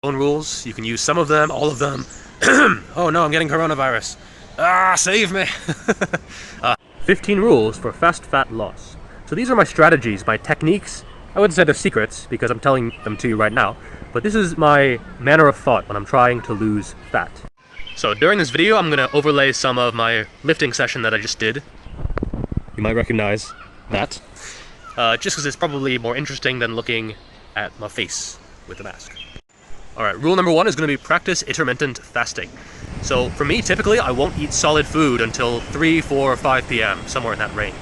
own rules. You can use some of them, all of them. Oh no, I'm getting coronavirus. Save me. 15 rules for fast fat loss. So these are my strategies, my techniques. I wouldn't say they're secrets because I'm telling them to you right now, but this is my manner of thought when I'm trying to lose fat. So during this video, I'm gonna overlay some of my lifting session that I just did. You might recognize that. Just because it's probably more interesting than looking at my face with the mask. Alright, rule number 1 is going to be practice intermittent fasting. So for me, typically, I won't eat solid food until 3, 4, or 5 p.m., somewhere in that range.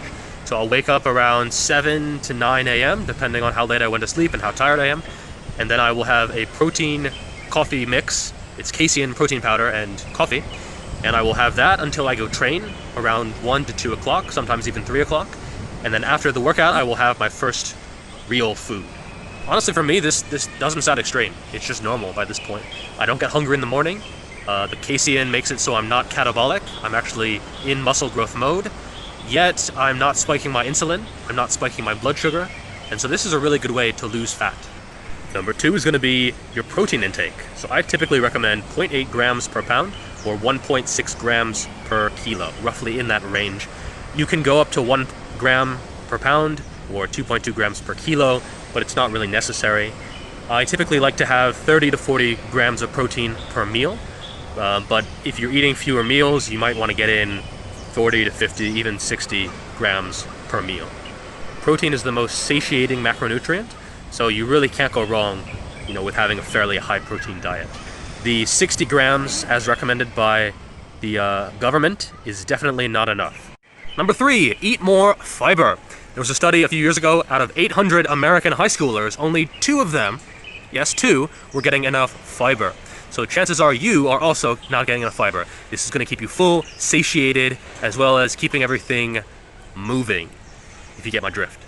So I'll wake up around 7 to 9 a.m., depending on how late I went to sleep and how tired I am. And then I will have a protein coffee mix. It's casein protein powder and coffee. And I will have that until I go train around 1 to 2 o'clock, sometimes even 3 o'clock. And then after the workout, I will have my first real food. Honestly, for me, this doesn't sound extreme. It's just normal by this point. I don't get hungry in the morning. The casein makes it so I'm not catabolic. I'm actually in muscle growth mode. Yet, I'm not spiking my insulin. I'm not spiking my blood sugar. And so this is a really good way to lose fat. Number 2 is going to be your protein intake. So I typically recommend 0.8 grams per pound or 1.6 grams per kilo, roughly in that range. You can go up to 1 gram per pound or 2.2 grams per kilo, but it's not really necessary. I typically like to have 30 to 40 grams of protein per meal, but if you're eating fewer meals, you might want to get in 40 to 50, even 60 grams per meal. Protein is the most satiating macronutrient, so you really can't go wrong, with having a fairly high protein diet. The 60 grams, as recommended by the government, is definitely not enough. Number 3, eat more fiber. There was a study a few years ago, out of 800 American high schoolers, only 2 of them, yes 2, were getting enough fiber. So chances are you are also not getting enough fiber. This is going to keep you full, satiated, as well as keeping everything moving, if you get my drift.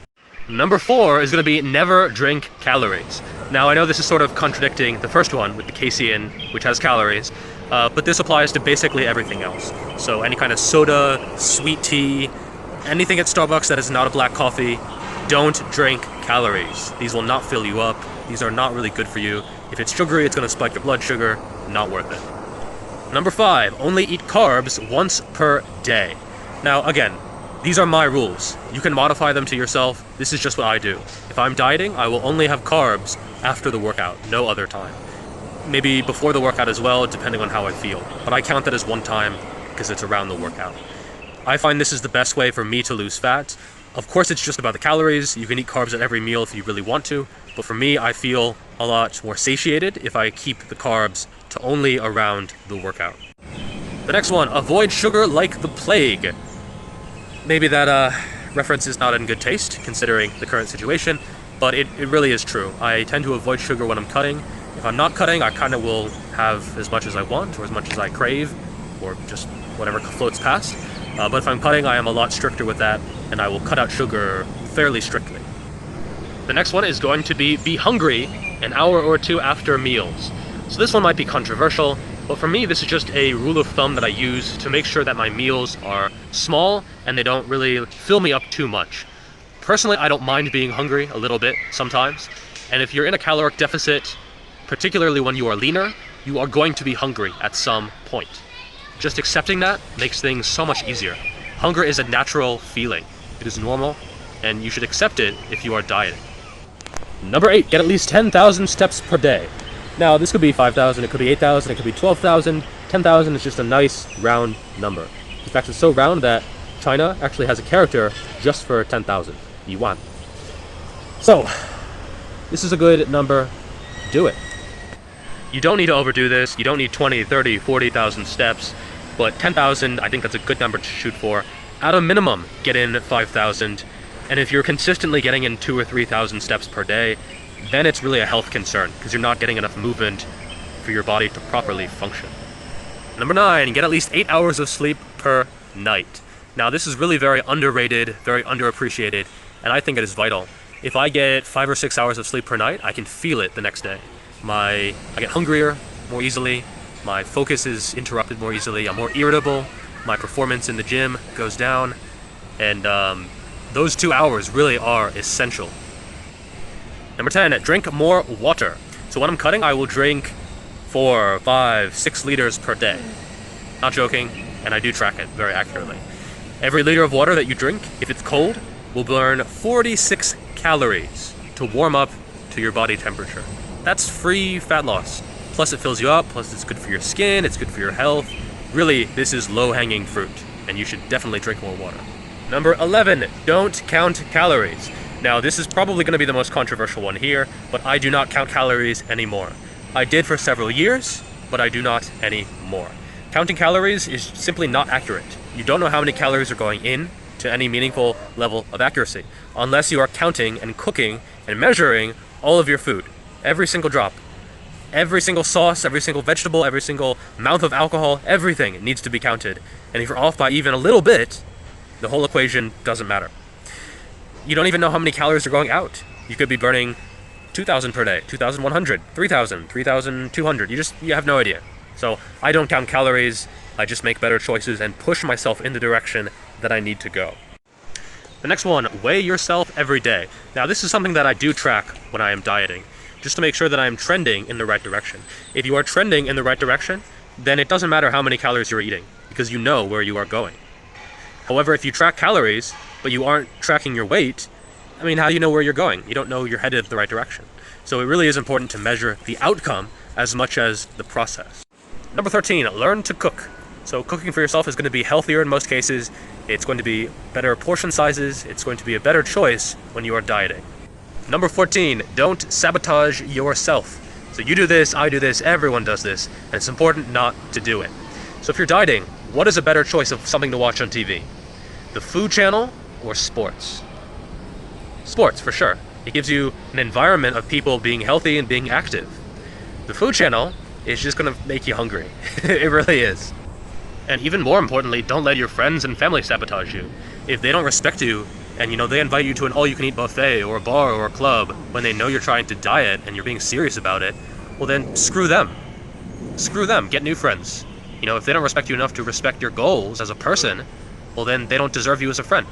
Number 4 is going to be never drink calories. Now I know this is sort of contradicting the first one with the casein, which has calories, but this applies to basically everything else. So any kind of soda, sweet tea, anything at Starbucks that is not a black coffee, don't drink calories. These will not fill you up. These are not really good for you. If it's sugary, it's going to spike your blood sugar. Not worth it. Number 5, only eat carbs once per day. Now, again, these are my rules. You can modify them to yourself. This is just what I do. If I'm dieting, I will only have carbs after the workout, no other time. Maybe before the workout as well, depending on how I feel. But I count that as one time because it's around the workout. I find this is the best way for me to lose fat. Of course, it's just about the calories. You can eat carbs at every meal if you really want to. But for me, I feel a lot more satiated if I keep the carbs to only around the workout. The next one, avoid sugar like the plague. Maybe that reference is not in good taste, considering the current situation, but it really is true. I tend to avoid sugar when I'm cutting. If I'm not cutting, I kind of will have as much as I want, or as much as I crave, or just whatever floats past. But if I'm cutting, I am a lot stricter with that, and I will cut out sugar fairly strictly. The next one is going to be hungry an hour or 2 after meals. So this one might be controversial, but for me this is just a rule of thumb that I use to make sure that my meals are small and they don't really fill me up too much. Personally, I don't mind being hungry a little bit sometimes, and if you're in a caloric deficit, particularly when you are leaner, you are going to be hungry at some point. Just accepting that makes things so much easier. Hunger is a natural feeling. It is normal, and you should accept it if you are dieting. Number 8, get at least 10,000 steps per day. Now, this could be 5,000, it could be 8,000, it could be 12,000. 10,000 is just a nice round number. In fact, it's so round that China actually has a character just for 10,000, yuan. So, this is a good number. Do it. You don't need to overdo this. You don't need 20, 30, 40,000 steps, but 10,000, I think that's a good number to shoot for. At a minimum, get in 5,000, and if you're consistently getting in 2,000 or 3,000 steps per day, then it's really a health concern, because you're not getting enough movement for your body to properly function. Number 9, get at least 8 hours of sleep per night. Now, this is really very underrated, very underappreciated, and I think it is vital. If I get 5 or 6 hours of sleep per night, I can feel it the next day. I get hungrier more easily, my focus is interrupted more easily, I'm more irritable, my performance in the gym goes down, and those 2 hours really are essential. Number 10, drink more water. So when I'm cutting, I will drink 4, 5, 6 liters per day. Not joking, and I do track it very accurately. Every liter of water that you drink, if it's cold, will burn 46 calories to warm up to your body temperature. That's free fat loss. Plus it fills you up, plus it's good for your skin, it's good for your health. Really, this is low-hanging fruit, and you should definitely drink more water. Number 11, don't count calories. Now, this is probably going to be the most controversial one here, but I do not count calories anymore. I did for several years, but I do not anymore. Counting calories is simply not accurate. You don't know how many calories are going in to any meaningful level of accuracy, unless you are counting and cooking and measuring all of your food. Every single drop. Every single sauce, every single vegetable, every single mouth of alcohol, everything needs to be counted. And if you're off by even a little bit, the whole equation doesn't matter. You don't even know how many calories are going out. You could be burning 2,000 per day, 2,100, 3,000, 3,200. You have no idea. So I don't count calories. I just make better choices and push myself in the direction that I need to go. The next one, weigh yourself every day. Now this is something that I do track when I am dieting, just to make sure that I am trending in the right direction. If you are trending in the right direction, then it doesn't matter how many calories you're eating, because you know where you are going. However, if you track calories, but you aren't tracking your weight, I mean, how do you know where you're going? You don't know you're headed the right direction. So it really is important to measure the outcome as much as the process. Number 13, learn to cook. So cooking for yourself is going to be healthier in most cases. It's going to be better portion sizes. It's going to be a better choice when you are dieting. Number 14, don't sabotage yourself. So you do this, I do this, everyone does this, and it's important not to do it. So if you're dieting, what is a better choice of something to watch on TV? The Food Channel or sports? Sports, for sure. It gives you an environment of people being healthy and being active. The Food Channel is just going to make you hungry. It really is. And even more importantly, don't let your friends and family sabotage you. If they don't respect you, and they invite you to an all-you-can-eat buffet or a bar or a club when they know you're trying to diet and you're being serious about it, well then screw them. Screw them. Get new friends. If they don't respect you enough to respect your goals as a person, well then they don't deserve you as a friend.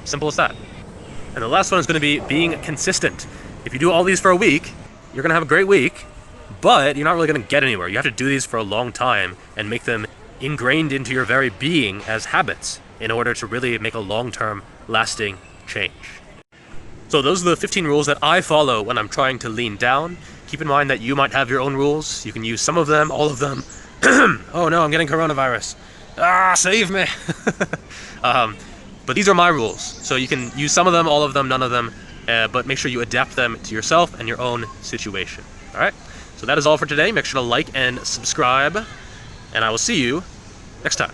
Simple as that. And the last one is going to be being consistent. If you do all these for a week, you're going to have a great week, but you're not really going to get anywhere. You have to do these for a long time and make them ingrained into your very being as habits in order to really make a long-term lasting change. So those are the 15 rules that I follow when I'm trying to lean down. Keep in mind that you might have your own rules. You can use some of them, all of them. Oh no, I'm getting coronavirus. Save me. But these are my rules. So you can use some of them, all of them, none of them, but make sure you adapt them to yourself and your own situation. All right? So that is all for today. Make sure to like and subscribe, and I will see you next time.